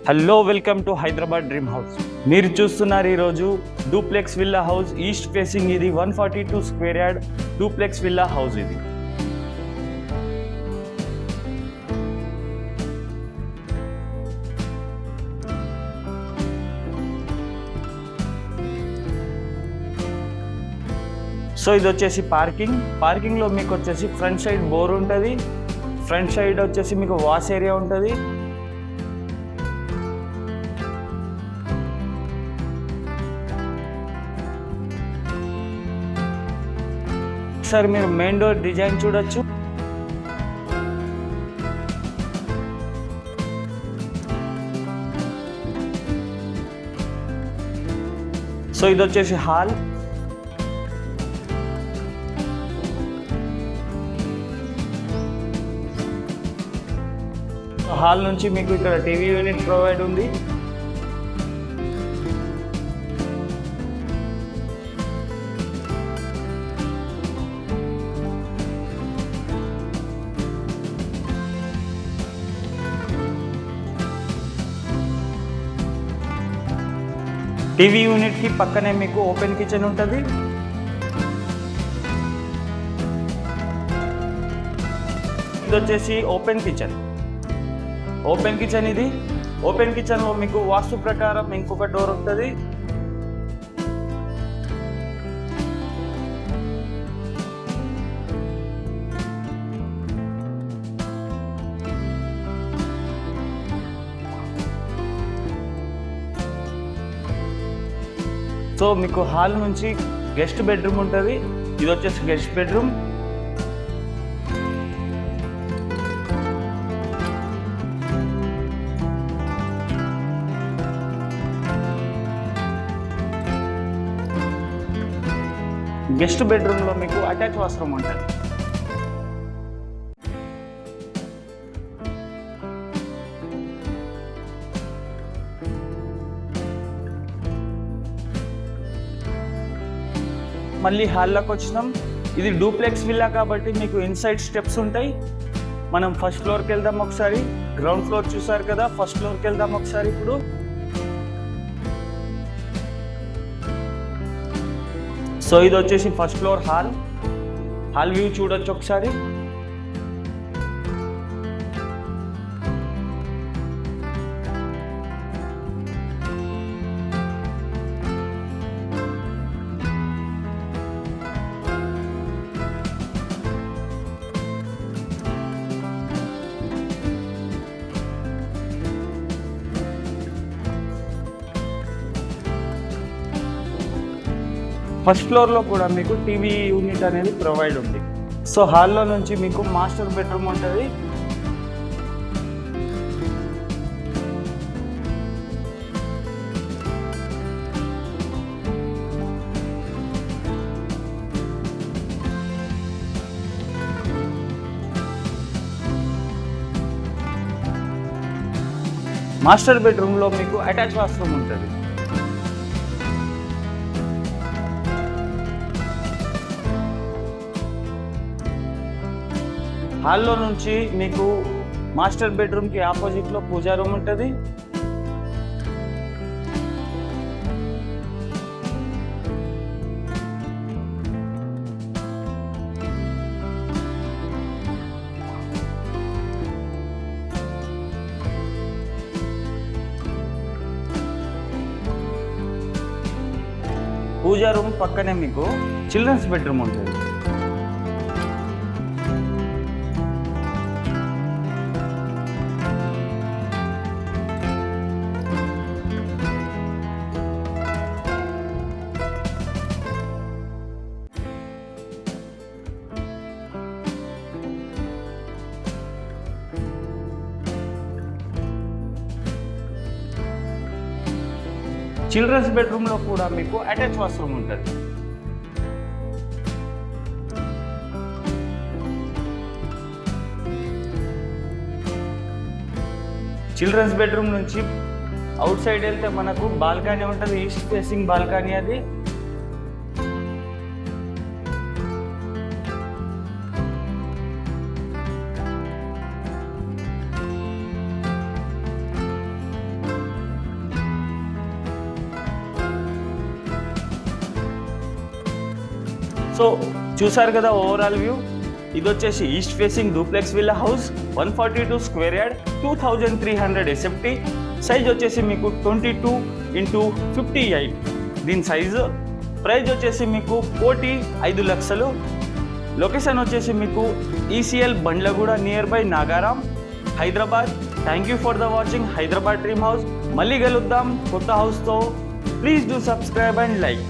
Hello, welcome to Hyderabad dream house. మీరు చూస్తున్నారు ఈరోజు duplex villa house. East facing ఇది 142 square yard duplex villa house ఇది. సో ఇది వచ్చేసి పార్కింగ్లో మీకు వచ్చేసి ఫ్రంట్ సైడ్ బోర్ ఉంటుంది. ఫ్రంట్ సైడ్ వచ్చేసి మీకు వాష్ ఏరియా ఉంటుంది. ఒకసారి మీరు మెయిన్ డోర్ డిజైన్ చూడొచ్చు. సో ఇది వచ్చేసి హాల్. హాల్ నుంచి మీకు ఇక్కడ టీవీ యూనిట్ ప్రొవైడ్ ఉంది. టీవీ యూనిట్ కి పక్కనే మీకు ఓపెన్ కిచెన్ ఉంటుంది. ఇది వచ్చేసి ఓపెన్ కిచెన్ ఇది. ఓపెన్ కిచెన్ లో మీకు వాస్తు ప్రకారం ఇంకొక డోర్ ఉంటుంది. సో మీకు హాల్ నుంచి గెస్ట్ బెడ్రూమ్ ఉంటుంది. ఇది వచ్చేసి గెస్ట్ బెడ్రూమ్. గెస్ట్ బెడ్రూమ్లో మీకు అటాచ్ వాష్రూమ్ ఉంటుంది. మళ్ళీ హాల్లోకి వచ్చినాం. ఇది డూప్లెక్స్ విల్లా కాబట్టి మీకు ఇన్సైడ్ స్టెప్స్ ఉంటాయి. మనం ఫస్ట్ ఫ్లోర్కి వెళ్దాం ఒకసారి. గ్రౌండ్ ఫ్లోర్ చూసారు కదా, ఫస్ట్ ఫ్లోర్కి వెళ్దాం ఒకసారి. ఇప్పుడు సో ఇది వచ్చేసి ఫస్ట్ ఫ్లోర్ హాల్ వ్యూ చూడొచ్చు ఒకసారి. ఫస్ట్ ఫ్లోర్లో కూడా మీకు టీవీ యూనిట్ అనేది ప్రొవైడ్ ఉంది. సో హాల్లో నుంచి మీకు మాస్టర్ బెడ్రూమ్ ఉంటుంది. మాస్టర్ బెడ్రూమ్లో మీకు అటాచ్ వాష్రూమ్ ఉంటుంది. హాల్లో నుంచి మీకు మాస్టర్ బెడ్రూమ్కి ఆపోజిట్లో పూజా రూమ్ ఉంటుంది. పూజా రూమ్ పక్కనే మీకు చిల్డ్రన్స్ బెడ్రూమ్ ఉంటుంది. చిల్డ్రన్స్ బెడ్రూమ్లో కూడా మీకు అటాచ్ వాష్రూమ్ ఉంటుంది. చిల్డ్రన్స్ బెడ్రూమ్ నుంచి అవుట్ సైడ్ వెళ్తే మనకు బాల్కనీ ఉంటుంది. ఈస్ట్ ఫేసింగ్ బాల్కనీ అది. సో చూసారు కదా ఓవరాల్ వ్యూ. ఇది వచ్చేసి east facing duplex villa house, 142 square yard, 2300 SFT. Size వచ్చేసి మీకు 22x58. దీని సైజు. ప్రైస్ వచ్చేసి మీకు 1,05,00,000. లొకేషన్ వచ్చేసి మీకు ECL Bandlaguda near by Nagaram, Hyderabad. Thank you for the watching Hyderabad dream house. మళ్ళీ కలుద్దాం కొత్త హౌస్తో. Please do subscribe and like.